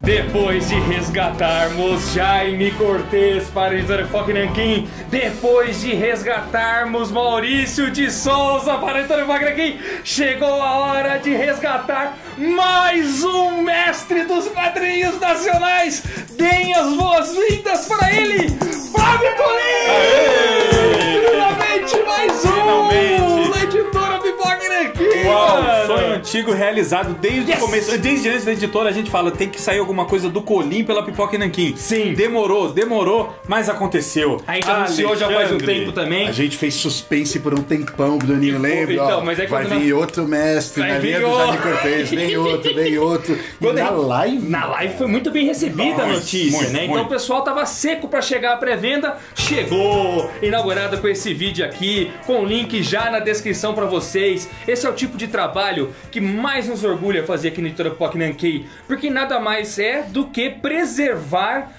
Depois de resgatarmos Jaime Cortez para a editora Pipoca Nanquim, depois de resgatarmos Maurício de Souza para a editora Pipoca Nanquim, chegou a hora de resgatar mais um mestre dos quadrinhos nacionais. Deem as boas-vindas para ele, Flávio Colim! Finalmente mais um da editora Pipoca Nanquim! Uau, sonho antigo realizado desde o começo. Desde antes da editora a gente fala, tem que sair alguma coisa do Colim pela Pipoca Nanquim. Sim. Demorou, mas aconteceu. A gente anunciou já faz um tempo também. A gente fez suspense por um tempão, Bruninho, lembra? Então, mas é vai vir outro mestre na linha do Jaime Cortez, vem outro. E na live? Na live foi muito bem recebida a notícia, né? Então o pessoal tava seco pra chegar à pré-venda. Chegou! Inaugurada com esse vídeo aqui, com o link já na descrição pra vocês. Esse é o tipo de trabalho que mais nos orgulha fazer aqui na editora Pipoca Nanquim, porque nada mais é do que preservar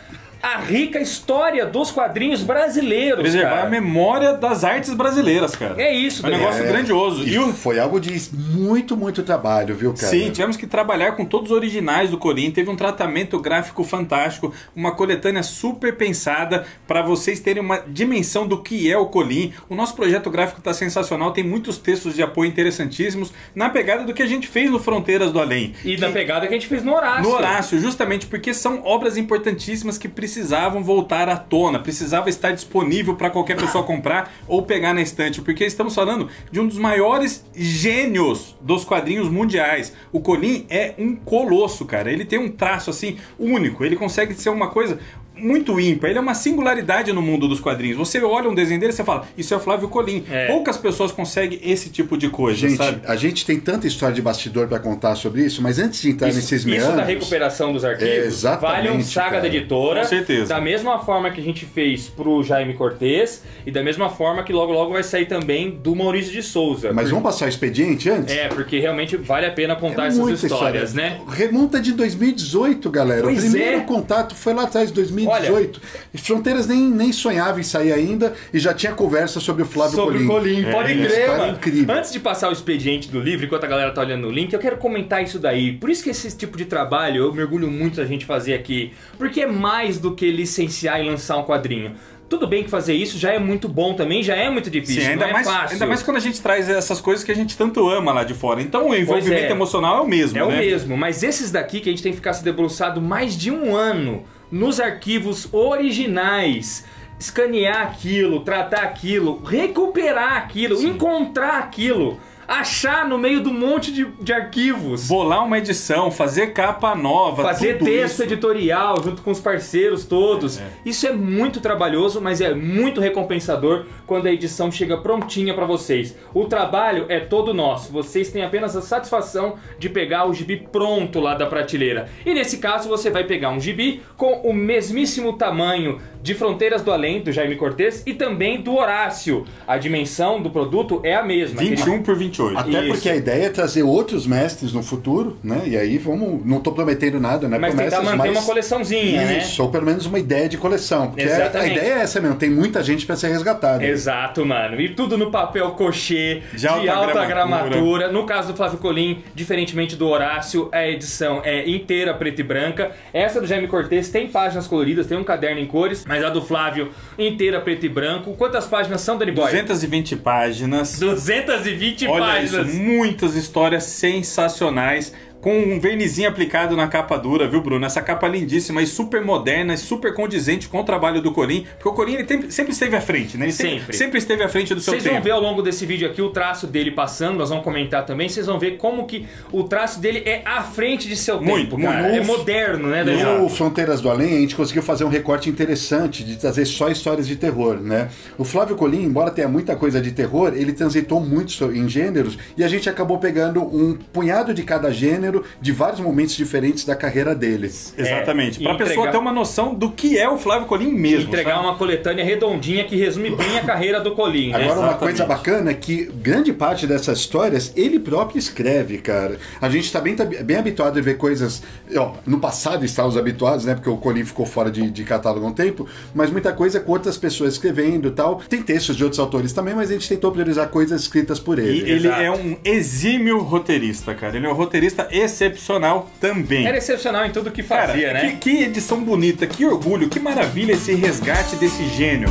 a rica história dos quadrinhos brasileiros, preservar a memória das artes brasileiras, cara. É isso, é um negócio grandioso. E foi algo de muito trabalho, viu, cara? Sim, tivemos que trabalhar com todos os originais do Colim, teve um tratamento gráfico fantástico, uma coletânea super pensada para vocês terem uma dimensão do que é o Colim. O nosso projeto gráfico tá sensacional, tem muitos textos de apoio interessantíssimos, na pegada do que a gente fez no Fronteiras do Além. E na pegada que a gente fez no Horácio. No Horácio, justamente porque são obras importantíssimas que precisavam voltar à tona, precisava estar disponível para qualquer pessoa comprar ou pegar na estante, porque estamos falando de um dos maiores gênios dos quadrinhos mundiais. O Colim é um colosso, cara. Ele tem um traço assim único, ele consegue ser uma coisa muito ímpar, ele é uma singularidade no mundo dos quadrinhos. Você olha um desenho dele e você fala, isso é o Flávio Colim. Poucas pessoas conseguem esse tipo de coisa, gente, sabe? A gente tem tanta história de bastidor pra contar sobre isso, mas antes de entrar nesses meandros... Isso da recuperação dos arquivos vale um saga da editora. Com certeza. Da mesma forma que a gente fez pro Jaime Cortez e da mesma forma que logo vai sair também do Maurício de Souza. Mas vamos passar o expediente antes? Porque realmente vale a pena contar essas histórias, né? Remonta de 2018, galera. Pois o primeiro contato foi lá atrás, 2018. Olha, Fronteiras nem sonhava em sair ainda e já tinha conversa sobre o Flávio Colim. Pode crer, mano. Incrível. Antes de passar o expediente do livro, enquanto a galera tá olhando no link, eu quero comentar isso daí. Por isso que esse tipo de trabalho eu mergulho muito a gente fazer aqui. Porque é mais do que licenciar e lançar um quadrinho. Tudo bem que fazer isso já é muito bom também, já é muito difícil, sim, não é fácil. Ainda mais quando a gente traz essas coisas que a gente tanto ama lá de fora. Então o envolvimento emocional é o mesmo, né? É o mesmo, mas esses daqui que a gente tem que ficar se debruçado mais de um ano nos arquivos originais, escanear aquilo, tratar aquilo, recuperar aquilo, encontrar aquilo, achar no meio do monte de arquivos, bolar uma edição, fazer capa nova, fazer texto editorial junto com os parceiros todos. Isso é muito trabalhoso, mas é muito recompensador quando a edição chega prontinha pra vocês. O trabalho é todo nosso, vocês têm apenas a satisfação de pegar o gibi pronto lá da prateleira. E nesse caso você vai pegar um gibi com o mesmíssimo tamanho de Fronteiras do Além, do Jaime Cortez, e também do Horácio. A dimensão do produto é a mesma. 21 por 28. Até porque a ideia é trazer outros mestres no futuro, né? E aí vamos... Não tô prometendo nada, né? Mas tentar manter uma coleçãozinha, né? Isso, ou pelo menos uma ideia de coleção. Porque a ideia é essa mesmo, tem muita gente pra ser resgatada. Exato, mano. E tudo no papel cochê, de alta gramatura. No caso do Flávio Colim, diferentemente do Horácio, a edição é inteira preta e branca. Essa do Jaime Cortez tem páginas coloridas, tem um caderno em cores, mas a do Flávio inteira preto e branco. Quantas páginas são, Danny Boy? 220 páginas. 220 páginas. Olha isso, muitas histórias sensacionais, com um vernizinho aplicado na capa dura, viu, Bruno? Essa capa lindíssima e super moderna e super condizente com o trabalho do Colim, porque o Colim ele sempre esteve à frente, né? Ele sempre esteve à frente do seu tempo. Vocês vão ver ao longo desse vídeo aqui o traço dele passando, nós vamos comentar também, vocês vão ver como que o traço dele é à frente de seu tempo, cara. É moderno, né? No Fronteiras do Além, a gente conseguiu fazer um recorte interessante de trazer só histórias de terror, né? O Flávio Colim, embora tenha muita coisa de terror, ele transitou muito em gêneros e a gente acabou pegando um punhado de cada gênero de vários momentos diferentes da carreira deles. Exatamente. Pra pessoa ter uma noção do que é o Flávio Colim mesmo. Entregar uma coletânea redondinha que resume bem a carreira do Colim, né? Agora, uma coisa bacana é que grande parte dessas histórias ele próprio escreve, cara. A gente tá bem habituado a ver coisas... Ó, no passado estávamos habituados, né? Porque o Colim ficou fora de catálogo há um tempo, mas muita coisa com outras pessoas escrevendo e tal. Tem textos de outros autores também, mas a gente tentou priorizar coisas escritas por ele. E ele é um exímio roteirista, cara. Ele é um roteirista e excepcional também. Era excepcional em tudo que fazia, Cara, né? que edição bonita, que orgulho, que maravilha esse resgate desse gênio.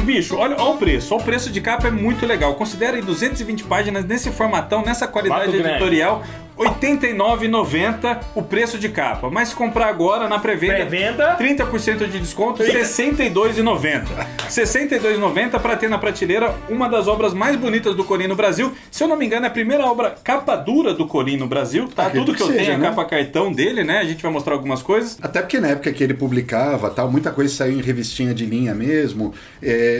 Bicho, olha o preço. O preço de capa é muito legal. Considera aí 220 páginas nesse formatão, nessa qualidade Mato editorial. R$ 89,90 o preço de capa. Mas se comprar agora na pré-venda, 30% de desconto, R$ 62,90. R$ 62,90 para ter na prateleira uma das obras mais bonitas do Colim no Brasil. Se eu não me engano, é a primeira obra capa dura do Colim no Brasil. Tá? Tudo que eu tenho é a capa cartão dele, né? A gente vai mostrar algumas coisas. Até porque na época que ele publicava, tal, muita coisa saiu em revistinha de linha mesmo.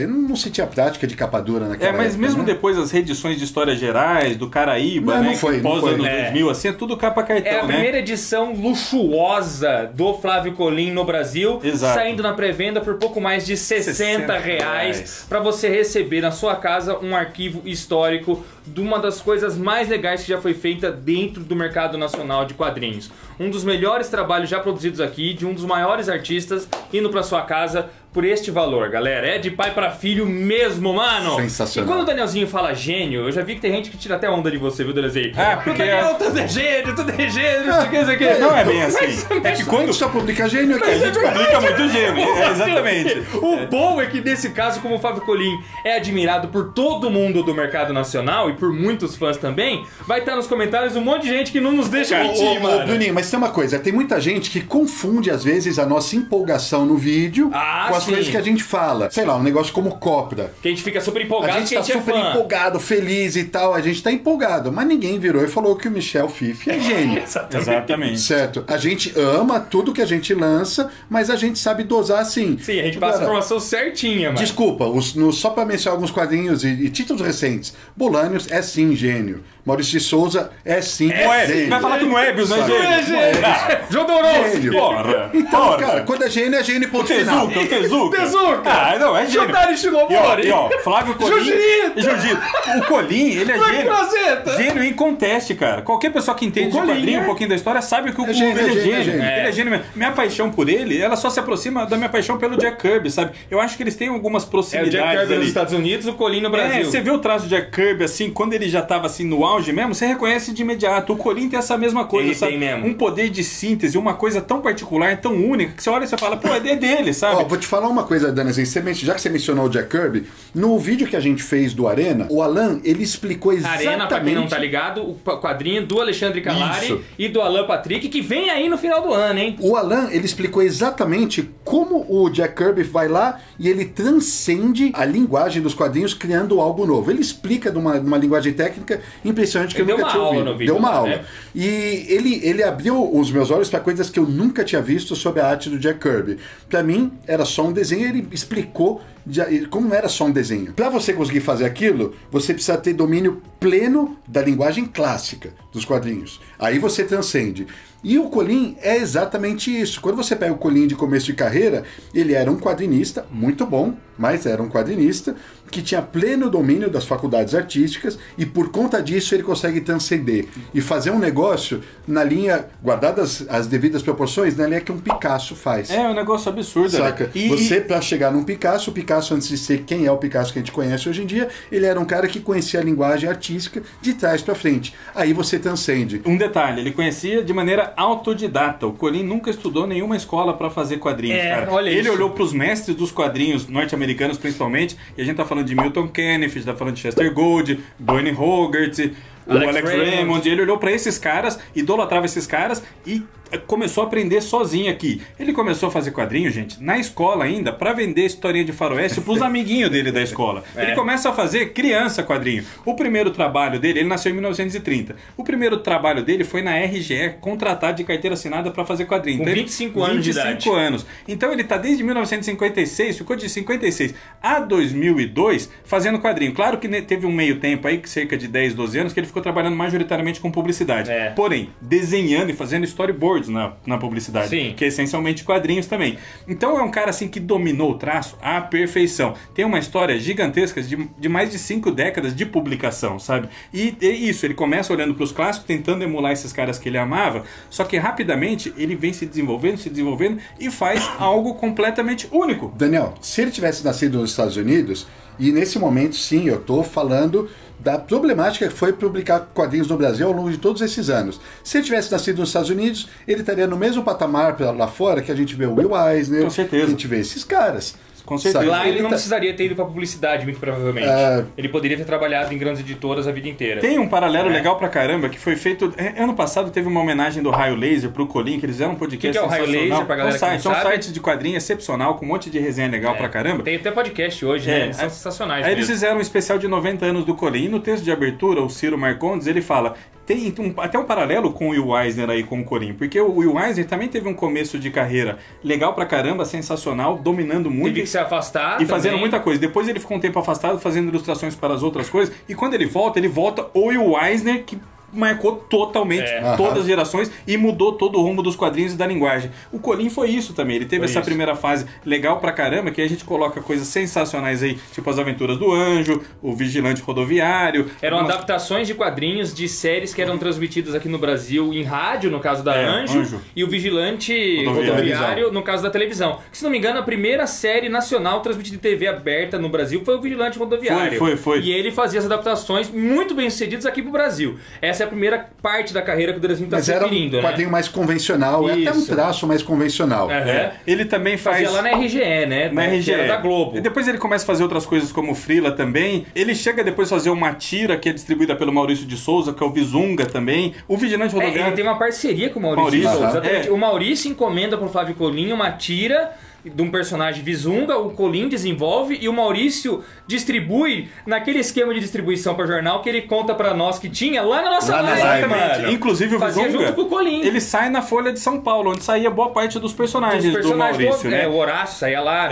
Não se tinha prática de capa dura naquela época. Mas mesmo depois as reedições de histórias gerais, do Caraíba, não foi, pós anos 2000, não assim, é tudo capa cartão, É a primeira edição luxuosa do Flávio Colim no Brasil, Exato. saindo na pré-venda por pouco mais de R$60 para você receber na sua casa um arquivo histórico de uma das coisas mais legais que já foi feita dentro do mercado nacional de quadrinhos. Um dos melhores trabalhos já produzidos aqui, de um dos maiores artistas, indo para sua casa por este valor, galera. É de pai pra filho mesmo, mano. Sensacional. E quando o Danielzinho fala gênio, eu já vi que tem gente que tira até onda de você, viu, Danielzinho? Porque tudo é gênio, tudo é gênio, não sei o que, não sei o que. Não é bem assim. É que quando só publica gênio aqui. a gente publica muito gênio. Exatamente. O bom é que nesse caso, como o Flávio Colim é admirado por todo mundo do mercado nacional e por muitos fãs também, vai estar nos comentários um monte de gente que não nos deixa mentir, mano. Bruninho, mas tem uma coisa, tem muita gente que confunde às vezes a nossa empolgação no vídeo com as coisas que a gente fala. Sei lá, um negócio como Cópia. Que a gente fica super empolgado, A gente tá que a gente super é fã. empolgado, feliz e tal, a gente tá empolgado, mas ninguém virou e falou que o Michel Fife é gênio. Exatamente. Certo? A gente ama tudo que a gente lança, mas a gente sabe dosar assim. Sim, a gente passa a informação certinha, mano. Desculpa, só pra mencionar alguns quadrinhos e títulos recentes. Bolânios é sim gênio. Maurício de Souza é sim gênio. Vai falar que não é Moebius, né, Sabe? gênio? Jodorowsky. Gênio. Porra. Então, cara, quando é gênio, ponto final. O Tezuka. Tezuka. Não, é gênio. Jotaro Shimomori. E ó, Flávio Colim. Jiu-Jitsu. O Colim, ele é gênio. Frazetta. Gênio inconteste, cara. Qualquer pessoa que entende de Colim, quadrinho, né? um pouquinho da história, sabe que o gênio, ele é é gênio. gênio. Ele é gênio mesmo. Minha paixão por ele, ela só se aproxima da minha paixão pelo Jack Kirby, sabe? Eu acho que eles têm algumas É o proximidades Jack Kirby ali. nos Estados Unidos, o Colim no Brasil. Você vê o traço do Jack Kirby, assim, quando ele já tava assim no auge mesmo, você reconhece de imediato. O Colim tem essa mesma coisa, Ele sabe? tem mesmo. Um poder de síntese, uma coisa tão particular, tão única, que você olha e você fala, pô, é dele, sabe? Ó, vou te falar uma coisa, Dani, assim, já que você mencionou o Jack Kirby, no vídeo que a gente fez do Arena, o Alan, ele explicou exatamente... Arena, pra quem não tá ligado, o quadrinho do Alexandre Calari Isso. e do Alan Patrick, que vem aí no final do ano, hein? O Alan, ele explicou exatamente como o Jack Kirby vai lá e ele transcende a linguagem dos quadrinhos criando algo novo. Ele explica de uma linguagem técnica impressionante que eu Ele nunca deu tinha uma aula ouvido. no vídeo, Deu uma né? aula. E ele abriu os meus olhos para coisas que eu nunca tinha visto sobre a arte do Jack Kirby. Para mim, era só um desenho, ele explicou como não era só um desenho. Para você conseguir fazer aquilo, você precisa ter domínio pleno da linguagem clássica dos quadrinhos. Aí você transcende. E o Colim é exatamente isso. Quando você pega o Colim de começo de carreira, ele era um quadrinista muito bom, mas era um quadrinista que tinha pleno domínio das faculdades artísticas e por conta disso ele consegue transcender e fazer um negócio na linha, guardadas as devidas proporções, na linha que um Picasso faz. É um negócio absurdo. Saca? Né? Você, pra chegar num Picasso, o Picasso, antes de ser quem é o Picasso que a gente conhece hoje em dia, ele era um cara que conhecia a linguagem artística de trás pra frente. Aí você transcende. Um detalhe, ele conhecia de maneira autodidata. O Colim nunca estudou nenhuma escola pra fazer quadrinhos, cara. Olha ele isso. olhou pros mestres dos quadrinhos norte-americanos, principalmente, e a gente tá falando de Milton Kenneth, a gente tá falando de Chester Gould, Bernie Hogarth, o Alex Raymond. Ele olhou pra esses caras, idolatrava esses caras e começou a aprender sozinho aqui. Ele começou a fazer quadrinho, gente, na escola ainda, pra vender historinha de faroeste pros amiguinhos dele da escola. Ele começa a fazer criança quadrinho. O primeiro trabalho dele, ele nasceu em 1930. O primeiro trabalho dele foi na RGE, contratado de carteira assinada pra fazer quadrinho. Com Então, 25 anos de idade. 25 anos. Então ele tá desde 1956, ficou de 56 a 2002 fazendo quadrinho. Claro que teve um meio tempo aí, cerca de 10, 12 anos, que ele ficou trabalhando majoritariamente com publicidade. Porém, desenhando e fazendo storyboards na publicidade. Sim. Que é essencialmente quadrinhos também. Então é um cara assim que dominou o traço à perfeição. Tem uma história gigantesca de mais de 5 décadas de publicação, sabe? E é isso, ele começa olhando para os clássicos, tentando emular esses caras que ele amava, só que rapidamente ele vem se desenvolvendo e faz algo completamente único. Daniel, se ele tivesse nascido nos Estados Unidos, e nesse momento sim, eu tô falando da problemática que foi publicar quadrinhos no Brasil ao longo de todos esses anos. Se ele tivesse nascido nos Estados Unidos, ele estaria no mesmo patamar lá fora que a gente vê o Will Eisner, Com certeza. que a gente vê esses caras. Com certeza. Lá ele não tá- precisaria ter ido pra publicidade, muito provavelmente. Ele poderia ter trabalhado em grandes editoras a vida inteira. Tem um paralelo legal pra caramba que foi feito. Ano passado teve uma homenagem do Raio Laser pro Colin, que eles fizeram um podcast Que é o Raio sensacional. Laser, pra galera que não É um sabe? site de quadrinho excepcional, com um monte de resenha legal pra caramba. Tem até podcast hoje, né? Eles são sensacionais Aí eles mesmo. fizeram um especial de 90 anos do Colin. E no texto de abertura, o Ciro Marcondes, ele fala... Tem até um paralelo com o Will Eisner aí, com o Colin. Porque o Will Eisner também teve um começo de carreira legal pra caramba, sensacional, dominando muito. Teve que se afastar E fazendo também. muita coisa. Depois ele ficou um tempo afastado, fazendo ilustrações para as outras coisas. E quando ele volta o Will Eisner, que marcou totalmente todas as gerações e mudou todo o rumo dos quadrinhos e da linguagem. O Colin foi isso também. Ele teve Foi essa isso. primeira fase legal pra caramba, que a gente coloca coisas sensacionais aí, tipo As Aventuras do Anjo, O Vigilante Rodoviário. Eram algumas- adaptações de quadrinhos de séries que eram transmitidas aqui no Brasil em rádio, no caso da Anjo, e o Vigilante Rodoviário, no caso da televisão. Se não me engano, a primeira série nacional transmitida em TV aberta no Brasil foi o Vigilante Rodoviário. Foi. E ele fazia as adaptações muito bem sucedidas aqui pro Brasil. Essa é a primeira parte da carreira que o Drazinho tá Mas era referindo, um quadrinho mais convencional, é até um Isso. traço mais convencional. Ele também faz... Fazia lá na RGE, né? Na Que RGE. era da Globo. E depois ele começa a fazer outras coisas como o Freela também. Ele chega depois a fazer uma tira que é distribuída pelo Maurício de Souza, que é o Vizunga também. O Vigilante Rodoviário... Ele tem uma parceria com o Maurício de Souza. Exatamente. É. O Maurício encomenda pro Flávio Colin uma tira de um personagem Vizunga, o Colin desenvolve e o Maurício distribui naquele esquema de distribuição para jornal que ele conta para nós que tinha lá na nossa Lá na live, live, mano. Inclusive o Fazia Vizunga, junto com o Colin. ele sai na Folha de São Paulo, onde saía boa parte dos personagens, do Maurício, né? O Horácio saía lá,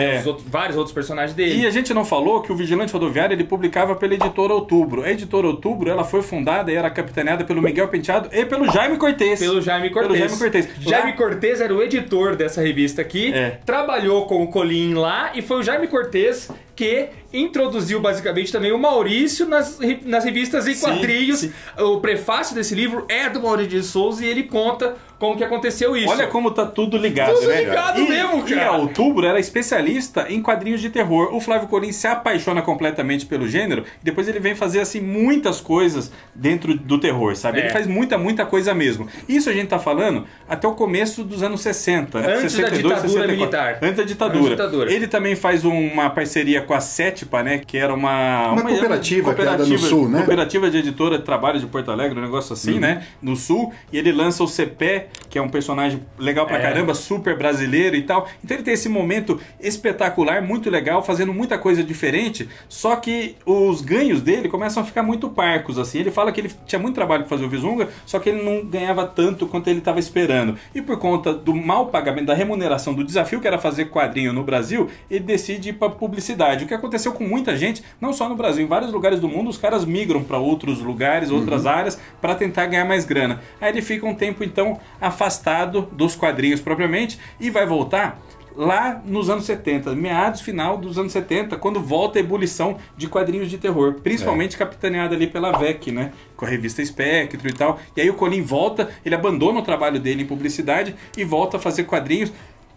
vários outros personagens dele. E a gente não falou que o Vigilante Rodoviário ele publicava pela Editora Outubro. A Editora Outubro ela foi fundada e era capitaneada pelo Miguel Penteado e pelo Jaime Cortez. Pelo Jaime Cortez. Jaime Cortez era o editor dessa revista aqui, trabalhou com o Colin lá e foi o Jaime Cortez que introduziu basicamente também o Maurício nas revistas em quadrinhos. Sim. O prefácio desse livro é do Maurício de Souza e ele conta como que aconteceu isso. Olha como tá tudo ligado, Tudo né? ligado mesmo, cara. E a Outubro era especialista em quadrinhos de terror. O Flávio Colin se apaixona completamente pelo gênero e depois ele vem fazer assim muitas coisas dentro do terror, sabe? Ele faz muita coisa mesmo. Isso a gente tá falando até o começo dos anos 60, né? Antes da ditadura militar. Antes da ditadura. Ele também faz uma parceria com a Sétipa, né? Que era uma cooperativa criada no Sul, né? Cooperativa de editora de trabalho de Porto Alegre, um negócio assim, né? No Sul. E ele lança o Cepé, que é um personagem legal pra caramba, super brasileiro e tal. Então ele tem esse momento espetacular, muito legal, fazendo muita coisa diferente, só que os ganhos dele começam a ficar muito parcos, assim. Ele fala que ele tinha muito trabalho pra fazer o Vizunga, só que ele não ganhava tanto quanto ele estava esperando. E por conta do mau pagamento, da remuneração, do desafio que era fazer quadrinho no Brasil, ele decide ir pra publicidade. O que aconteceu com muita gente, não só no Brasil, em vários lugares do mundo, os caras migram pra outros lugares, outras áreas, pra tentar ganhar mais grana. Aí ele fica um tempo, então, afastado dos quadrinhos propriamente e vai voltar lá nos anos 70, meados final dos anos 70, quando volta a ebulição de quadrinhos de terror, principalmente capitaneada ali pela VEC, né? Com a revista Espectro e tal. E aí o Colin volta, ele abandona o trabalho dele em publicidade e volta a fazer quadrinhos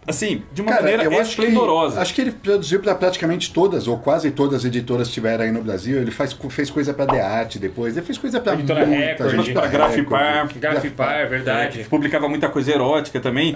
assim, de uma maneira esplendorosa. Acho que ele produziu para praticamente todas, ou quase todas as editoras que tiveram aí no Brasil. Ele fez coisa para The Art depois, ele fez coisa para Editora muita Record, gente. Pra Grafipar. Grafipar, é verdade. Publicava muita coisa erótica também.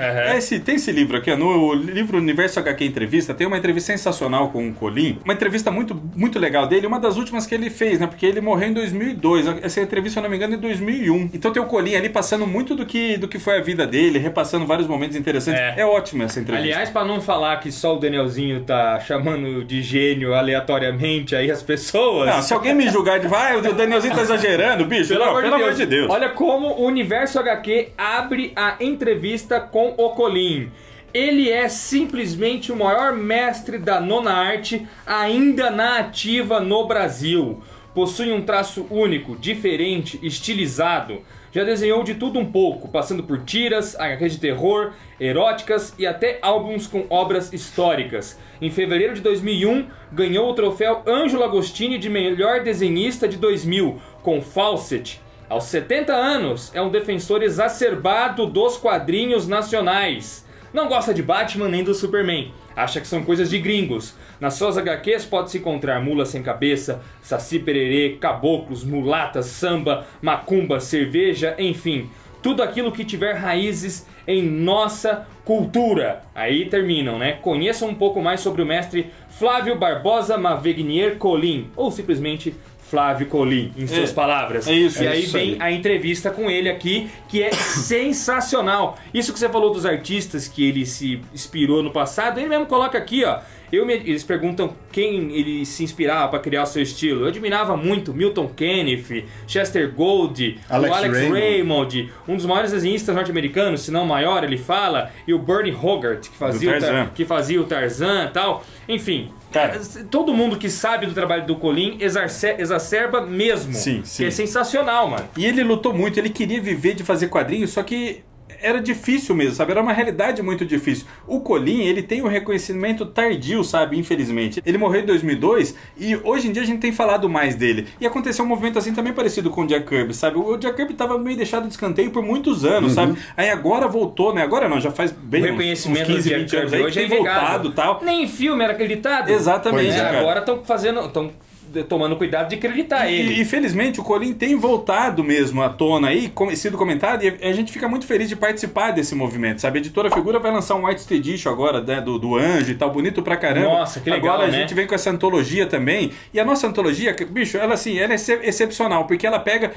Tem esse livro aqui, no livro Universo HQ Entrevista, tem uma entrevista sensacional com o Colin. Uma entrevista muito legal dele, uma das últimas que ele fez, né? Porque ele morreu em 2002. Essa entrevista, se eu não me engano, é em 2001. Então tem o Colin ali passando muito do que foi a vida dele, repassando vários momentos interessantes. É ótimo essa entrevista. Aliás, pra não falar que só o Danielzinho tá chamando de gênio aleatoriamente aí as pessoas... Não, se alguém me julgar de o Danielzinho tá exagerando, bicho, pelo amor de Deus. Olha como o Universo HQ abre a entrevista com o Colin. Ele é simplesmente o maior mestre da nona arte ainda na ativa no Brasil. Possui um traço único, diferente, estilizado. Já desenhou de tudo um pouco, passando por tiras, HQs de terror, eróticas e até álbuns com obras históricas. Em fevereiro de 2001, ganhou o troféu Ângelo Agostini de melhor desenhista de 2000, com Fawcett. Aos 70 anos, é um defensor exacerbado dos quadrinhos nacionais. Não gosta de Batman nem do Superman. Acha que são coisas de gringos. Nas suas HQs pode-se encontrar mula sem cabeça, saci pererê, caboclos, mulatas, samba, macumba, cerveja, enfim. Tudo aquilo que tiver raízes em nossa cultura. Aí terminam, né? Conheçam um pouco mais sobre o mestre Flávio Barbosa Mavegnier Colin, ou simplesmente Flávio Colin, em suas palavras. É isso. E aí isso vem aí. a entrevista com ele aqui, que é sensacional. Isso que você falou dos artistas que ele se inspirou no passado, ele mesmo coloca aqui, ó. Eles perguntam quem ele se inspirava para criar o seu estilo. Eu admirava muito Milton Kenneth, Chester Gould, o Alex Raymond, um dos maiores desenhistas norte-americanos, se não o maior, ele fala, e o Bernie Hogarth, que fazia o Tarzan e tal. Enfim, cara, todo mundo que sabe do trabalho do Colin exacerba mesmo. Sim. Que é sensacional, mano. E ele lutou muito, ele queria viver de fazer quadrinhos, só que era difícil mesmo, sabe? Era uma realidade muito difícil. O Colin, ele tem um reconhecimento tardio, sabe? Infelizmente. Ele morreu em 2002 e hoje em dia a gente tem falado mais dele. E aconteceu um movimento assim também parecido com o Jack Kirby, sabe? O Jack Kirby tava meio deixado de escanteio por muitos anos, sabe? Aí agora voltou, né? Agora não, já faz bem uns 15, 20 anos aí que tem voltado e tal. Nem em filme era acreditado. Exatamente, Né? cara. Agora estão tomando cuidado de acreditar ele. E felizmente o Colin tem voltado mesmo à tona aí, sido comentado, e a gente fica muito feliz de participar desse movimento, sabe? A Editora Figura vai lançar um Artist Edition agora, né, do Anjo e tal, bonito pra caramba. Nossa, que legal, agora a né? gente vem com essa antologia também, e a nossa antologia, bicho, ela assim, ela é excepcional, porque ela pega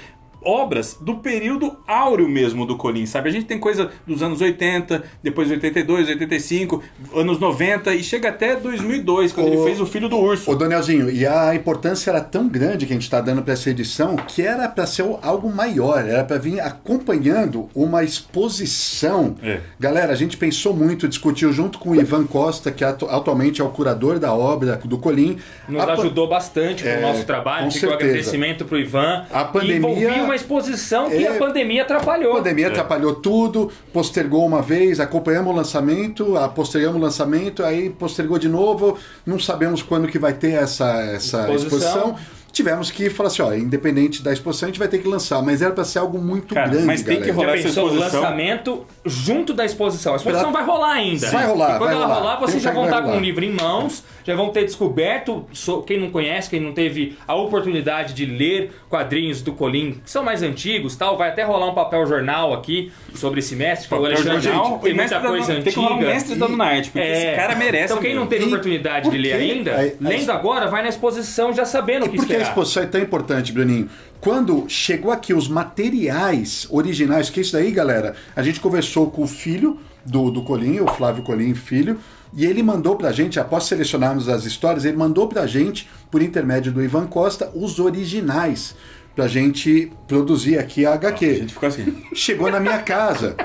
obras do período áureo mesmo do Colin, sabe? A gente tem coisa dos anos 80, depois 82, 85, anos 90 e chega até 2002, quando ele fez O Filho do Urso. Ô, Danielzinho, e a importância era tão grande que a gente está dando para essa edição que era para ser algo maior, era para vir acompanhando uma exposição. Galera, a gente pensou muito, discutiu junto com o Ivan Costa, que atualmente é o curador da obra do Colin. Nos ajudou bastante com o nosso trabalho, ficou um agradecimento pro Ivan. A pandemia envolvia uma exposição que a pandemia atrapalhou. A pandemia atrapalhou tudo, postergou uma vez, acompanhamos o lançamento, postergamos o lançamento, aí postergou de novo, não sabemos quando que vai ter essa exposição. Tivemos que falar assim, ó, independente da exposição, a gente vai ter que lançar, mas era para ser algo muito grande, mas tem que rolar essa exposição. exposição. O lançamento junto da exposição. A exposição vai rolar ainda. Vai rolar, e quando ela rolar, vocês já vão estar com rolar. um livro em mãos, já vão ter descoberto, quem não conhece, quem não teve a oportunidade de ler quadrinhos do Colin, que são mais antigos, tal, vai até rolar um papel jornal aqui sobre esse mestre, que o Alexandre tem muita coisa antiga. Tem que rolar um mestre dando na arte, porque esse cara merece. Então quem não teve oportunidade de ler ainda, lendo agora, vai na exposição já sabendo o que esperar. A exposição é tão importante, Bruninho. Quando chegou aqui os materiais originais, que isso daí, galera, a gente conversou com o filho do Colin, o Flávio Colin, filho, e ele mandou pra gente, após selecionarmos as histórias, ele mandou pra gente, por intermédio do Ivan Costa, os originais, pra gente produzir aqui a HQ. A gente ficou assim. Chegou na minha casa.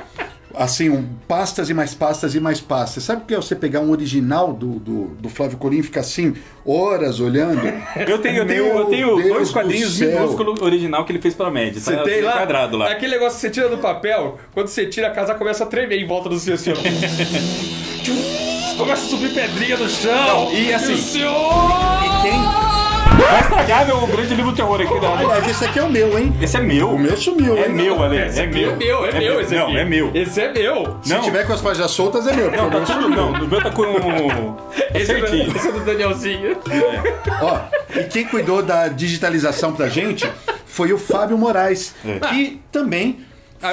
Assim, pastas e mais pastas e mais pastas. Sabe o que é você pegar um original do Flávio Colin e ficar assim, horas olhando? Eu tenho dois quadrinhos minúsculos original que ele fez pra média. Você tem lá? Quadrado lá. Aquele negócio que você tira do papel, quando você tira, a casa começa a tremer em volta do seu assim, começa a subir pedrinha no chão. Não, e assim. E quem... Vai estragar meu grande livro terror aqui. Aliás, esse aqui é o meu, hein? Esse é meu. O meu sumiu, hein? É meu, Ale. É meu. É meu esse aqui. Não, é meu. Esse é meu. Se tiver com as páginas soltas, é meu. Não, tá tudo não. O meu tá com Esse certinho. é do Danielzinho. Ó, e quem cuidou da digitalização pra gente foi o Fábio Moraes, que também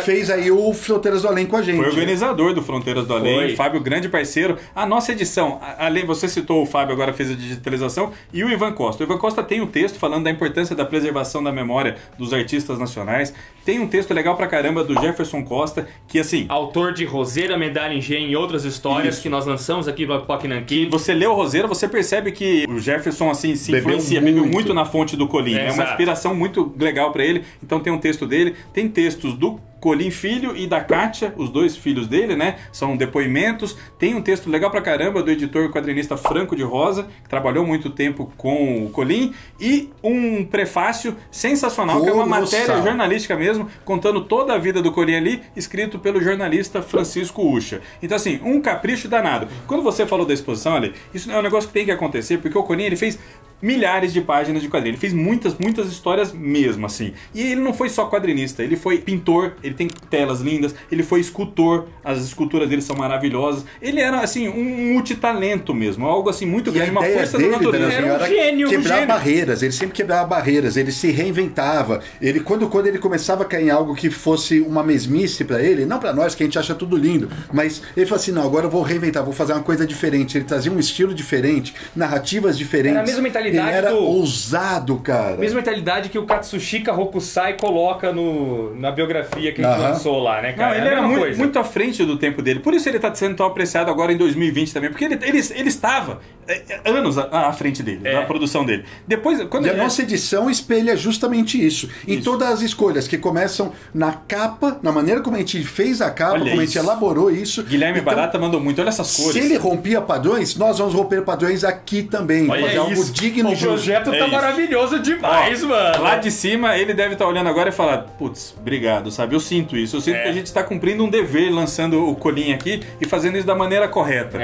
fez aí o Fronteiras do Além com a gente. Foi organizador do Fronteiras do Além, Fábio, grande parceiro. A nossa edição, além, você citou o Fábio, agora fez a digitalização, e o Ivan Costa. O Ivan Costa tem um texto falando da importância da preservação da memória dos artistas nacionais. Tem um texto legal pra caramba do Jefferson Costa, que assim... Autor de Roseira, Medalha em Gen e outras histórias que nós lançamos aqui no Pipoca Nanquim. Você lê o Roseira, você percebe que o Jefferson assim se influencia, bebeu muito na fonte do Colin. É uma inspiração muito legal pra ele. Então tem um texto dele, tem textos do Colin Filho e da Kátia, os dois filhos dele, né? São depoimentos. Tem um texto legal pra caramba do editor quadrinista Franco de Rosa, que trabalhou muito tempo com o Colin, e um prefácio sensacional, que é uma matéria jornalística mesmo, contando toda a vida do Colin ali, escrito pelo jornalista Francisco Ucha. Então assim, um capricho danado. Quando você falou da exposição ali, isso é um negócio que tem que acontecer, porque o Colin ele fez milhares de páginas de quadrinhos. Ele fez muitas histórias mesmo, assim. E ele não foi só quadrinista, ele foi pintor, ele tem telas lindas, ele foi escultor, as esculturas dele são maravilhosas. Ele era, assim, um multitalento mesmo, algo assim muito grande, uma força da natureza. Era um gênio, quebrar barreiras, ele sempre quebrava barreiras, ele se reinventava. Ele, quando ele começava a cair em algo que fosse uma mesmice pra ele, não pra nós que a gente acha tudo lindo, mas ele falou assim, não, agora eu vou reinventar, vou fazer uma coisa diferente. Ele trazia um estilo diferente, narrativas diferentes. Era a mesma mentalidade. Ele era ousado, cara. Mesma mentalidade que o Katsushika Hokusai coloca na biografia que a gente lançou lá, né, cara? Não, ele era muito à frente do tempo dele. Por isso ele tá sendo tão apreciado agora em 2020 também. Porque ele estava anos à frente dele, da produção dele. Depois, quando a nossa edição espelha justamente isso. Em todas as escolhas que começam na capa, na maneira como a gente fez a capa, como a gente elaborou isso. Guilherme então, Barata mandou muito. Olha essas cores. Se ele rompia padrões, nós vamos romper padrões aqui também. Olha fazer algo digno. O projeto tá maravilhoso demais, mano. Lá de cima, ele deve estar olhando agora e falar, putz, obrigado, sabe? Eu sinto isso. Eu sinto que a gente está cumprindo um dever lançando o colinho aqui e fazendo isso da maneira correta.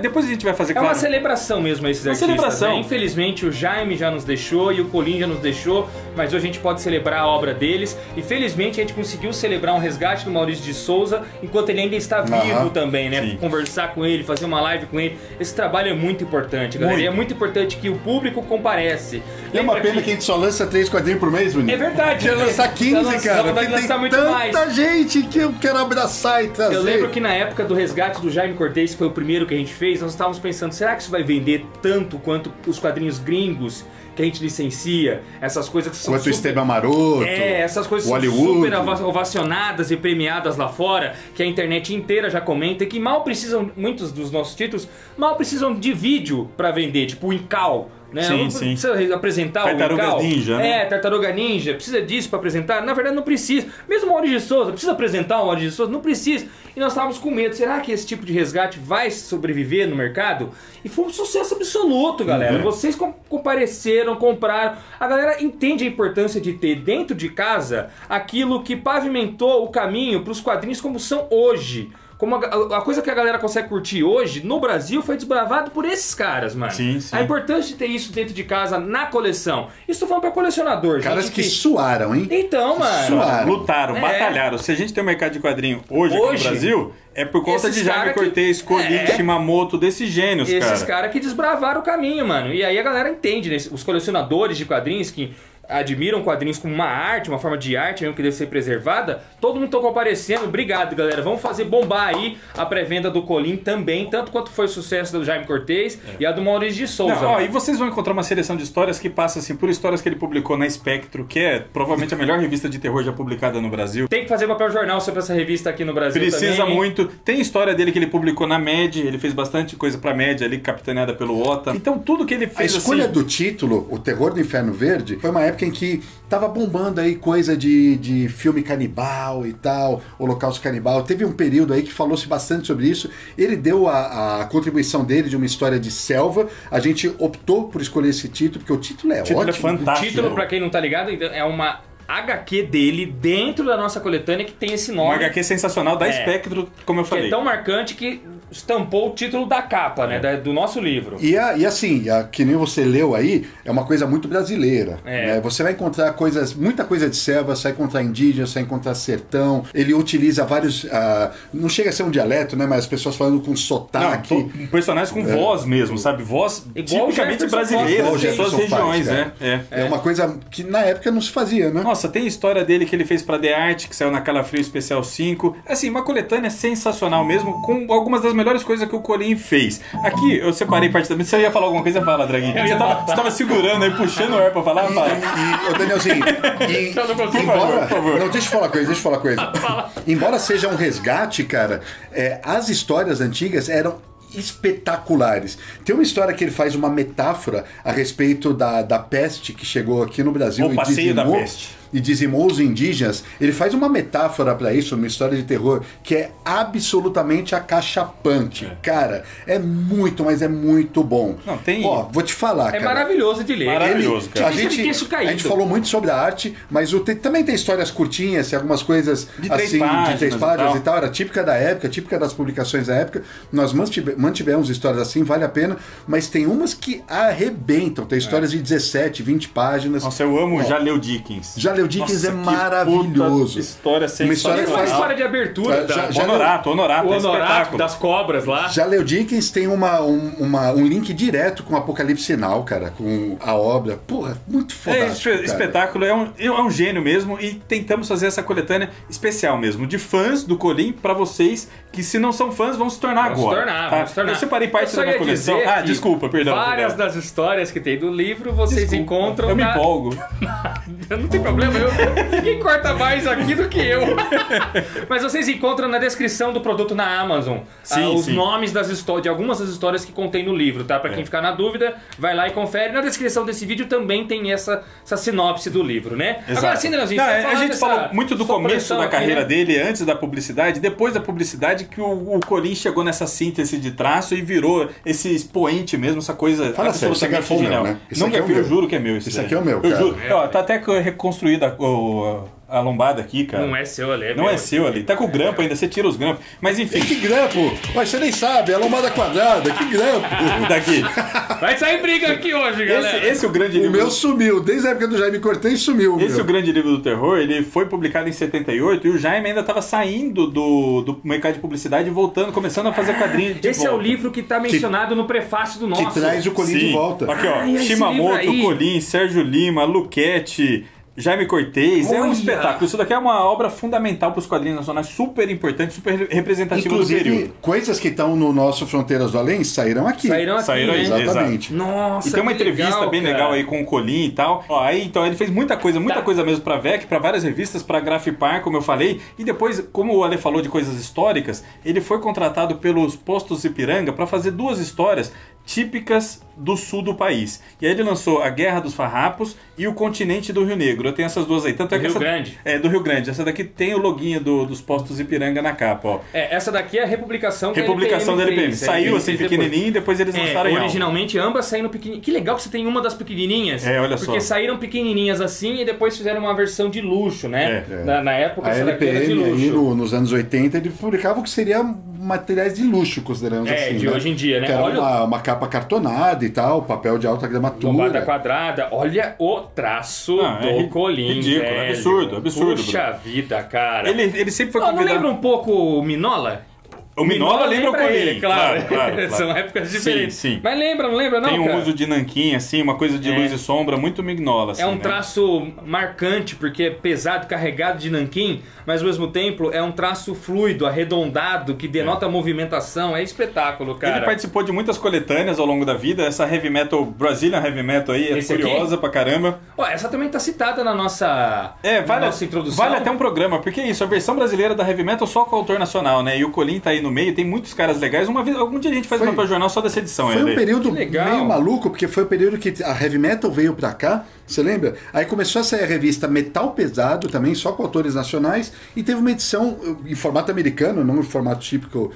Depois a gente vai fazer, claro. É uma celebração mesmo esses artistas. Celebração. Né? Infelizmente o Jaime já nos deixou e o Colin já nos deixou, mas hoje a gente pode celebrar a obra deles. E felizmente a gente conseguiu celebrar um resgate do Maurício de Souza enquanto ele ainda está vivo também, né? Sim. Conversar com ele, fazer uma live com ele. Esse trabalho é muito importante, galera. E é muito importante que o público comparece. É uma pena que a gente só lança 3 quadrinhos por mês, menino. É verdade. Tinha lançar 15, cara. Vai lançar muito mais. Tanta gente que eu quero abraçar e trazer. Eu lembro que na época do resgate do Jaime Cortez, que foi o primeiro que a gente fez, nós estávamos pensando, será que isso vai vender tanto quanto os quadrinhos gringos que a gente licencia? Essas coisas que são quanto o Esteban Maroto. Essas coisas são super ovacionadas e premiadas lá fora, que a internet inteira já comenta, e que mal precisam, muitos dos nossos títulos, mal precisam de vídeo pra vender, tipo o Incal. Né? Sim. Precisa apresentar Tartarugas o Incal. Ninja, né? Tartaruga Ninja. Precisa disso pra apresentar? Na verdade não precisa. Mesmo o Maurício de Souza, precisa apresentar o Maurício de Souza? Não precisa. E nós estávamos com medo. Será que esse tipo de resgate vai sobreviver no mercado? E foi um sucesso absoluto, galera. Vocês compareceram, compraram. A galera entende a importância de ter dentro de casa aquilo que pavimentou o caminho para os quadrinhos como são hoje. Como a coisa que a galera consegue curtir hoje, no Brasil, foi desbravado por esses caras, mano. Sim. A importância de ter isso dentro de casa, na coleção. Isso tô falando pra colecionador, caras que suaram, hein? Então, mano. Suaram. Lutaram, batalharam. Se a gente tem um mercado de quadrinho hoje aqui no Brasil, é por conta de Jaime Cortez, Colin, Shimamoto, desses gênios, cara. Esses caras que desbravaram o caminho, mano. E aí a galera entende, né? Os colecionadores de quadrinhos que admiram quadrinhos como uma arte, uma forma de arte mesmo que deve ser preservada, todo mundo tá comparecendo. Obrigado, galera. Vamos fazer bombar aí a pré-venda do Colin também, tanto quanto foi o sucesso do Jaime Cortez e a do Maurício de Souza. E vocês vão encontrar uma seleção de histórias que passa assim por histórias que ele publicou na Spectro, que é provavelmente a melhor revista de terror já publicada no Brasil. Tem que fazer papel jornal sobre essa revista aqui no Brasil. Precisa também. muito. Tem história dele que ele publicou na Med, ele fez bastante coisa pra Med ali, capitaneada pelo Ota. Então tudo que ele fez A escolha do título, O Terror do Inferno Verde, foi uma época em que tava bombando aí coisa de filme canibal e tal, Holocausto Canibal. Teve um período aí que falou-se bastante sobre isso. Ele deu a contribuição dele de uma história de selva. A gente optou por escolher esse título, porque o título é ótimo. É fantástico. O título, pra quem não tá ligado, é uma HQ dele dentro da nossa coletânea que tem esse nome. Uma HQ sensacional da Spectro, como eu falei. Que é tão marcante que estampou o título da capa, né? Do nosso livro. E assim, que nem você leu aí, é uma coisa muito brasileira. Né? Você vai encontrar muita coisa de selva, você vai encontrar indígena, você vai encontrar sertão. Ele utiliza vários. Não chega a ser um dialeto, né? Mas as pessoas falando com sotaque. Não, personagens com voz mesmo, sabe? Voz igual tipicamente brasileira, de suas regiões, né? É uma coisa que na época não se fazia, né? Nossa, tem história dele que ele fez pra The Art, que saiu na Calafrio Especial 5. Assim, uma coletânea sensacional mesmo, com algumas das melhores coisas que o Colin fez. Aqui, eu separei parte também. Se você ia falar alguma coisa, fala, Draguinho. Você tava segurando aí, puxando o ar pra falar, fala. E Danielzinho, embora... Por favor. Não, deixa eu falar uma coisa. Embora seja um resgate, cara, as histórias antigas eram espetaculares. Tem uma história que ele faz uma metáfora a respeito da peste que chegou aqui no Brasil O passeio da peste. e dizimou os indígenas, ele faz uma metáfora pra isso, uma história de terror, que é absolutamente acachapante. Cara, é muito, mas é muito bom. Não, tem... Ó, vou te falar, É cara. maravilhoso de ler. Maravilhoso, cara. A gente falou muito sobre a arte, mas também tem histórias curtinhas, algumas coisas de 3 assim, páginas, de 3 páginas e e tal. Era típica da época, típica das publicações da época. Nós mantivemos histórias assim, vale a pena, mas tem umas que arrebentam. Tem histórias de 17, 20 páginas. Nossa, eu amo Já Leu Dickens. Já Leu Dickens. Nossa, é que maravilhoso. puta história sensacional. Uma história que Tem uma faz... história de abertura Honorato, o Honorato espetáculo. das cobras lá. Já Leu Dickens tem um link direto com o Apocalipse Sinal, cara, com a obra. Porra, muito fantástico. Esse espetáculo é um gênio mesmo, e tentamos fazer essa coletânea especial mesmo, de fãs do Colim, pra vocês que, se não são fãs, vão se tornar agora. Vamos se tornar. Eu separei parte da minha coleção. Ah, desculpa, perdão. Várias das histórias que tem do livro vocês encontram. Eu me empolgo. Não tem problema, ninguém corta mais aqui do que eu. Mas vocês encontram na descrição do produto na Amazon os nomes de algumas das histórias que contém no livro, tá? Pra quem ficar na dúvida, vai lá e confere. Na descrição desse vídeo também tem essa sinopse do livro, né? Exato. Agora sim, Danielzinho, a gente falou muito do começo da carreira né? dele, antes da publicidade, depois da publicidade, que o Colim chegou nessa síntese de traço e virou esse expoente mesmo, essa coisa Fala sério, esse aqui é absolutamente genial. né? Não garfei, eu juro que é meu. Isso aqui é o meu, eu cara. juro. Ó, tá até reconstruída a lombada aqui, cara. Não é seu ali. Não é seu ali. Tá com o grampo ainda, você tira os grampos. Mas enfim. Que grampo? Mas você nem sabe, é a lombada quadrada, que grampo. Daqui. Vai sair briga aqui hoje, galera. Esse é o grande O livro. meu sumiu, desde a época do Jaime Cortez sumiu. Esse é o grande livro do terror, ele foi publicado em 78 e o Jaime ainda estava saindo do mercado de publicidade e voltando, começando a fazer quadrinhos de Esse volta. é o livro que tá mencionado no prefácio do nosso. Que traz o Colim de volta. Aqui, ó, esse Shimamoto, livro aí. Colim, Sérgio Lima, Luquete, Jaime Cortez. É um Olha. espetáculo. Isso daqui é uma obra fundamental para os quadrinhos nacionais, super importante, super representativa do período. Inclusive, coisas que estão no nosso Fronteiras do Além saíram aqui. Saíram aqui, Saíram aí, né? Exatamente. Nossa, E tem uma que entrevista bem legal aí com o Colim e tal. Ó, aí, então ele fez muita coisa mesmo pra VEC, pra várias revistas, pra Grafipar, como eu falei. E depois, como o Ale falou de coisas históricas, ele foi contratado pelos Postos Ipiranga pra fazer 2 histórias típicas do sul do país. E aí ele lançou A Guerra dos Farrapos e O Continente do Rio Negro. Eu tenho essas duas aí. Tanto é que Rio Grande. É, do Rio Grande. Essa daqui tem o loginho dos Postos Ipiranga na capa, ó. Essa daqui é a republicação que Republicação da LPM. fez. Saiu Ele assim fez pequenininho e depois eles lançaram em originalmente ambas saíram pequenininhas. Que legal que você tem uma das pequenininhas. Olha só. Porque saíram pequenininhas assim e depois fizeram uma versão de luxo, né? Na época, A essa daqui era de LPM, aí, luxo. nos anos 80, ele publicava o que seria materiais de luxo, consideramos assim. De hoje em dia, né? Que era Olha uma capa cartonada e tal, papel de alta gramatura. lombada quadrada. Olha o traço do Colim, ridículo, velho. absurdo. Puxa vida, cara. Ele sempre foi Não convidado... lembra um pouco o Minola? O Minola lembra o Colim, ele, claro. claro. São épocas diferentes. Sim. Mas não lembra não, Tem um cara? uso de nanquim, assim, uma coisa de luz e sombra, muito Mignola, assim, É um né? traço marcante, porque é pesado, carregado de nanquim, mas ao mesmo tempo é um traço fluido, arredondado, que denota movimentação. É espetáculo, cara. Ele participou de muitas coletâneas ao longo da vida. Essa Heavy Metal, Brazilian Heavy Metal aí, é Esse curiosa aqui? pra caramba. Ó, essa também tá citada na nossa, nossa introdução. Vale até um programa, porque é isso, a versão brasileira da Heavy Metal só com o autor nacional, né? E o Colim tá aí no meio, tem muitos caras legais. Algum dia a gente faz um papel jornal só dessa edição. Foi um período legal. meio maluco, porque foi o período que a Heavy Metal veio pra cá, você lembra? Aí começou a sair a revista Metal Pesado também, só com autores nacionais, e teve uma edição em formato americano, não em formato típico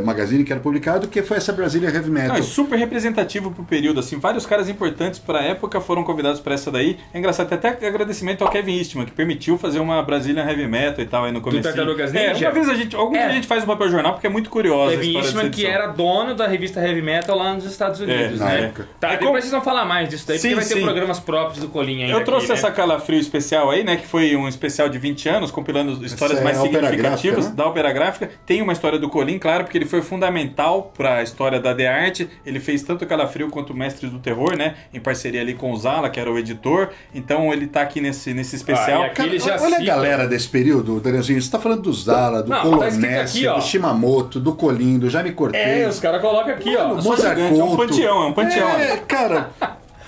magazine que era publicado, que foi essa Brasília Heavy Metal. Não, é super representativo pro período, assim, vários caras importantes pra época foram convidados pra essa daí. É engraçado, até agradecimento ao Kevin Eastman, que permitiu fazer uma Brazilian Heavy Metal e tal aí no começo. Tartarugas Ninja? Algum dia a gente faz um papel jornal, porque é muito curioso. Kevin Eastman, que era dono da revista Heavy Metal lá nos Estados Unidos, na né? época. Tá, depois vocês vão falar mais disso daí, Sim, porque vai ter sim. programas próprios do Colim ainda. Eu trouxe aqui, essa né? Calafrio especial aí, né? Que foi um especial de 20 anos, compilando histórias Essa mais é a ópera significativas gráfica, né? da ópera gráfica. Tem uma história do Colim, claro, porque ele foi fundamental para a história da The Art. Ele fez tanto Calafrio quanto Mestres do Terror, né? Em parceria ali com o Zala, que era o editor. Então ele tá aqui nesse especial. e aqui ele já Olha a cita- galera desse período, Danielzinho. Você tá falando do Zala, do Não, tá Colonese, escrito aqui, ó. do Shimamoto, do Colim, do Jaime Cortez. os caras colocam aqui, ó. Mozart É um panteão, é um panteão. Cara,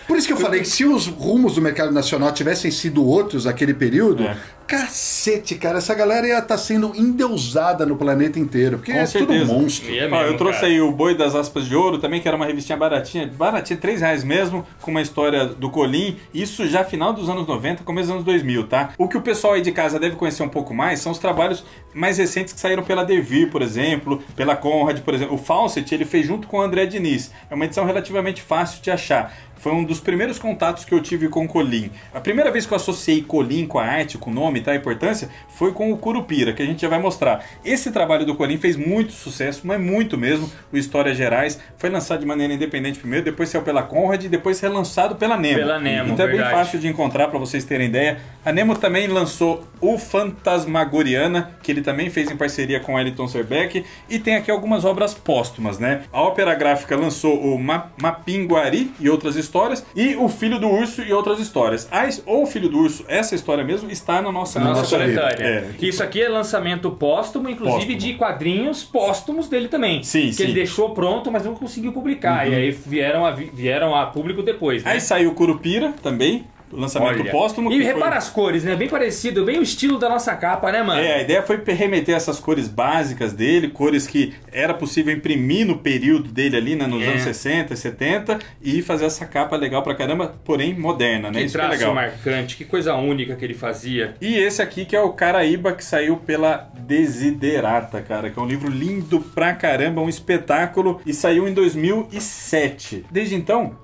por isso que eu falei que se os rumos do mercado nacional tivessem sido outros naquele período, cacete, cara. Essa galera ia estar sendo endeusada no planeta inteiro, porque Com é certeza. tudo monstro. E é Ó, mesmo, eu trouxe cara. aí o Boi das Aspas de Ouro, também, que era uma revistinha baratinha, R$3 mesmo, com uma história do Colim. Isso já final dos anos 90, começo dos anos 2000, tá? O que o pessoal aí de casa deve conhecer um pouco mais são os trabalhos mais recentes que saíram pela Devir, por exemplo, pela Conrad, por exemplo. O Fawcett, ele fez junto com o André Diniz. É uma edição relativamente fácil de achar. Foi um dos primeiros contatos que eu tive com o Colim. A primeira vez que eu associei Colim com a arte, com o nome e tal, a importância, foi com o Curupira, que a gente já vai mostrar. Esse trabalho do Colim fez muito sucesso, mas muito mesmo, o Histórias Gerais. Foi lançado de maneira independente primeiro, depois saiu pela Conrad e depois relançado pela Nemo. Pela Nemo, então é bem verdade. fácil de encontrar, para vocês terem ideia. A Nemo também lançou o Fantasmagoriana, que ele também fez em parceria com Elton Serbeck. E tem aqui algumas obras póstumas, né? A Ópera Gráfica lançou o Mapinguari e outras histórias, e o Filho do Urso e outras histórias. O Filho do Urso, essa história mesmo, está na nossa Nossa vida. coletânea. Isso aqui é lançamento póstumo, inclusive Póstumo. de quadrinhos póstumos dele também. Sim, que sim. ele deixou pronto, mas não conseguiu publicar. E aí vieram a público depois, né? Aí saiu o Curupira também, lançamento Olha. póstumo. E que repara foi... as cores, né? Bem parecido, bem o estilo da nossa capa, né, mano? A ideia foi remeter essas cores básicas dele, cores que era possível imprimir no período dele ali, né, nos anos 60 e 70, e fazer essa capa legal pra caramba, porém moderna, né? Que Isso que é traço legal. marcante, que coisa única que ele fazia. E esse aqui que é o Caraíba, que saiu pela Desiderata, cara, que é um livro lindo pra caramba, um espetáculo, e saiu em 2007. Desde então,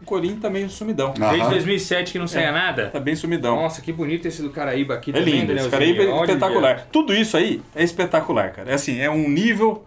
o Colim tá meio sumidão. Ah. Desde 2007 que não saia nada. Tá bem sumidão. Nossa, que bonito esse do Caraíba aqui É também, lindo, esse Danielzinho. Caraíba é Olha. espetacular. Tudo isso aí é espetacular, cara. É assim, é um nível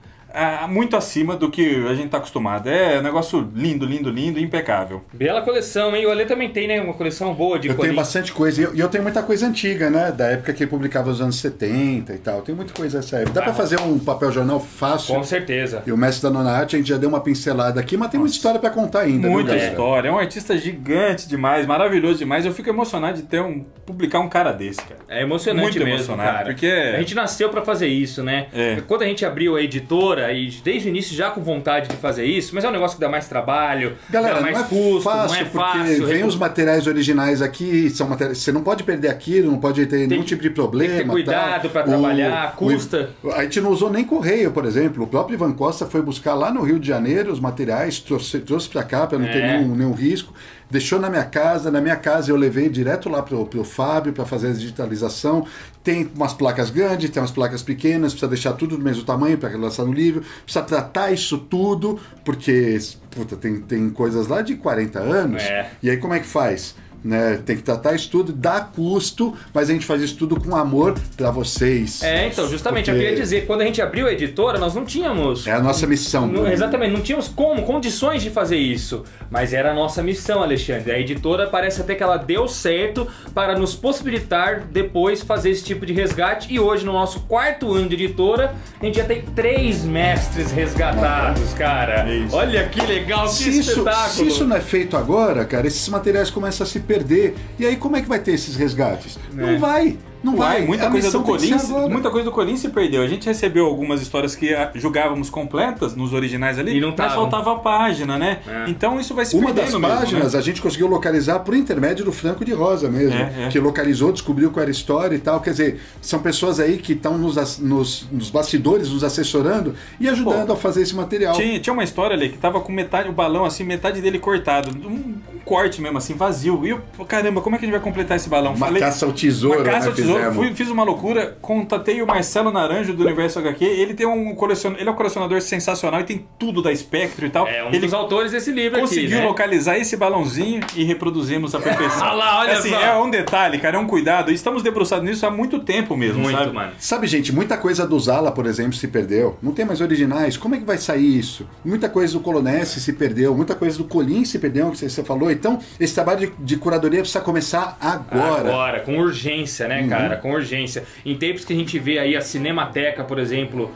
muito acima do que a gente tá acostumado. É um negócio lindo, lindo, lindo, impecável. Bela coleção, hein? O Ale também tem, né? Uma coleção boa de Eu tenho Colim. bastante coisa. E eu tenho muita coisa antiga, né? Da época que ele publicava os anos 70 e tal. Tem muita coisa dessa época. Dá pra fazer um papel jornal fácil. Com certeza. E o Mestre da Nona Arte, a gente já deu uma pincelada aqui, mas tem muita história pra contar ainda. Muita viu, galera? história. É um artista gigante demais, maravilhoso demais. Eu fico emocionado de ter publicar um cara desse, cara. É emocionante Muito mesmo, emocionado, cara. porque- A gente nasceu pra fazer isso, né? É. Quando a gente abriu a editora, e desde o início já com vontade de fazer isso, mas é um negócio que dá mais trabalho, Galera, dá não mais é custo, fácil, não é porque fácil. vem os materiais originais aqui, são materiais, você não pode perder aquilo, não pode ter nenhum tipo de problema. tem que ter cuidado tal. pra trabalhar, custa. A gente não usou nem correio, por exemplo. O próprio Ivan Costa foi buscar lá no Rio de Janeiro os materiais, trouxe pra cá pra não ter nenhum risco. Deixou na minha casa eu levei direto lá pro Fábio para fazer a digitalização. Tem umas placas grandes, tem umas placas pequenas, precisa deixar tudo do mesmo tamanho para lançar no livro, precisa tratar isso tudo, porque puta, tem coisas lá de 40 anos, e aí como é que faz? Né? Tem que tratar isso tudo, dá custo, mas a gente faz isso tudo com amor para vocês. Então, justamente, Porque eu queria dizer, quando a gente abriu a editora, nós não tínhamos... é a nossa missão. Exatamente, não tínhamos condições de fazer isso, mas era a nossa missão, Alexandre. A editora parece até que ela deu certo para nos possibilitar depois fazer esse tipo de resgate, e hoje no nosso 4º ano de editora, a gente já tem 3 mestres resgatados, cara. É isso. Olha que legal, que Se espetáculo. isso não é feito agora, cara, esses materiais começam a se perder. E aí como é que vai ter esses resgates? Não vai. Não vai. Muita A coisa missão do tem que Colim, ser agora. muita coisa do Colim se perdeu. A gente recebeu algumas histórias que julgávamos completas nos originais ali, E não mas tavam. faltava a página, né? Então isso vai se Uma das perdendo mesmo, páginas né? a gente conseguiu localizar por intermédio do Franco de Rosa mesmo, que localizou, descobriu qual era a história e tal. Quer dizer, são pessoas aí que estão nos bastidores, nos assessorando e ajudando a fazer esse material. Tinha uma história ali que tava com metade, o balão assim, metade dele cortado. Um corte mesmo, assim, vazio. E eu, caramba, como é que a gente vai completar esse balão? Uma caça ao tesouro, Uma caça né, ao tesouro. fizemos. Fiz uma loucura, contatei o Marcelo Naranjo do Universo HQ. Ele tem ele é um colecionador sensacional e tem tudo da Spectro e tal. É um ele dos autores desse livro conseguiu aqui, né? localizar esse balãozinho e reproduzimos a perfeição. Ah lá, olha assim, só. é um detalhe, cara, é um cuidado. E estamos debruçados nisso há muito tempo mesmo, Muito, sabe? mano. Sabe, gente, muita coisa do Zala, por exemplo, se perdeu. Não tem mais originais. Como é que vai sair isso? Muita coisa do Colonese se perdeu. Muita coisa do Colim se perdeu, que você falou. Então, esse trabalho de curadoria precisa começar agora. Agora, com urgência, né, cara? Com urgência. Em tempos que a gente vê aí a Cinemateca, por exemplo,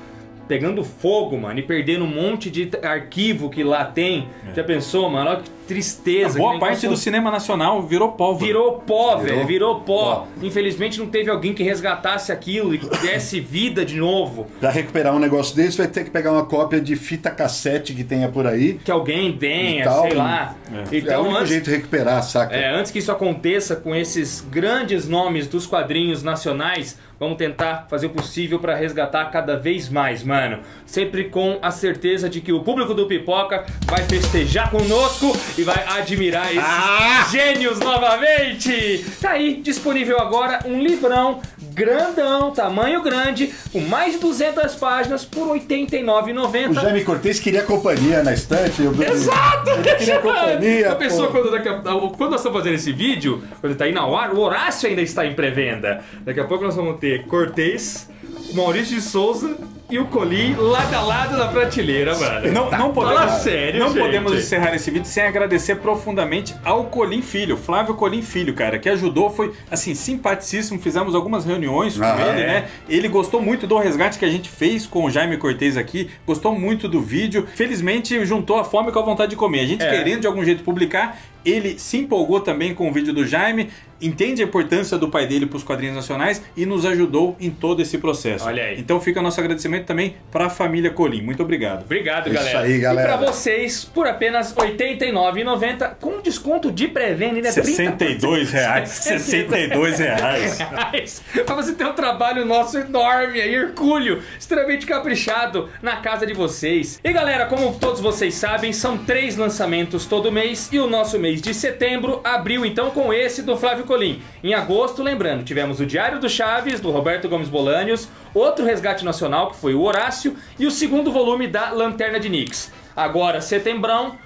pegando fogo, mano, e perdendo um monte de arquivo que lá tem. Já pensou, mano? Olha que tristeza. Boa parte do cinema nacional virou pó, velho. Virou pó, velho. Virou pó. Infelizmente não teve alguém que resgatasse aquilo e desse vida de novo. Pra recuperar um negócio desse, vai ter que pegar uma cópia de fita cassete que tenha por aí. Que alguém tenha, tal, sei lá. É o único jeito de recuperar, saca? Antes que isso aconteça com esses grandes nomes dos quadrinhos nacionais, vamos tentar fazer o possível para resgatar cada vez mais, mano. Sempre com a certeza de que o público do Pipoca vai festejar conosco e vai admirar esses gênios novamente. Tá aí, disponível agora um livrão grandão, tamanho grande, com mais de 200 páginas por R$ 89,90. O Jaime Cortez queria companhia na estante. Exato! Ele queria companhia. A pessoa, quando nós estamos fazendo esse vídeo, quando tá aí na hora, o Horácio ainda está em pré-venda. Daqui a pouco nós vamos ter Cortez, Maurício de Souza e o Colim lado a lado na prateleira, mano. Não podemos, fala sério, não gente. podemos encerrar esse vídeo sem agradecer profundamente ao Colim Filho, Flávio Colim Filho, cara, que ajudou, foi assim, simpaticíssimo, fizemos algumas reuniões com ele, né? Ele gostou muito do resgate que a gente fez com o Jaime Cortez aqui, gostou muito do vídeo, felizmente juntou a fome com a vontade de comer. A gente querendo de algum jeito publicar, ele se empolgou também com o vídeo do Jaime, entende a importância do pai dele para os quadrinhos nacionais e nos ajudou em todo esse processo. Olha aí. Então fica nosso agradecimento também para a família Colim. Muito obrigado. Obrigado, Isso galera. aí, galera. E para vocês, por apenas R$ 89,90, com desconto de pré-venda, ainda é R$62. 62 reais. Pra você ter um trabalho nosso enorme aí, hercúleo, extremamente caprichado na casa de vocês. E galera, como todos vocês sabem, são 3 lançamentos todo mês e o nosso mês de setembro abriu então com esse do Flávio Colim. Em agosto, lembrando, tivemos o Diário do Chaves, do Roberto Gomes Bolanhos, outro resgate nacional, que foi o Horácio, e o segundo volume da Lanterna de Nix. Agora, setembrão,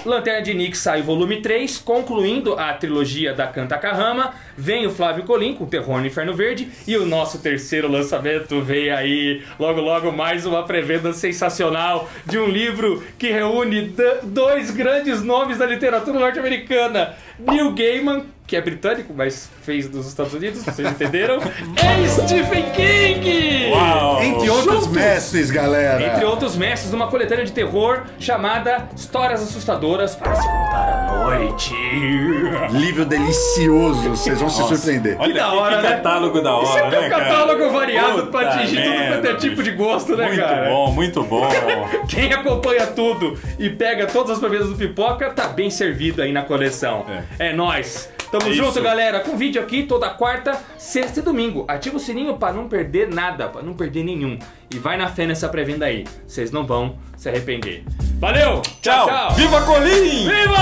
Lanterna de Nix sai o volume 3, concluindo a trilogia da Canta Carrama. Vem o Flávio Colim com Terror no Inferno Verde. E o nosso terceiro lançamento vem aí, logo logo, mais uma pré-venda sensacional de um livro que reúne 2 grandes nomes da literatura norte-americana. Neil Gaiman, que é britânico, mas fez dos Estados Unidos, vocês entenderam? É Stephen King! Uau! Entre outros mestres, galera. Entre outros mestres, numa coletânea de terror chamada Histórias Assustadoras para se contar à noite. Livro delicioso, vocês vão se surpreender. Olha da hora, que né? catálogo da hora, Isso aqui é um né, cara? catálogo variado Puta pra atingir tudo quanto é tipo de gosto, né, cara? Muito bom. Quem acompanha tudo e pega todas as pré-vendas do Pipoca, tá bem servido aí na coleção. É nóis. Tamo junto, isso. galera, com vídeo aqui toda quarta, sexta e domingo. Ativa o sininho pra não perder nada, pra não perder nenhum. E vai na fé nessa pré-venda aí. Vocês não vão se arrepender. Valeu! Tchau, tchau! Viva Colim! Viva!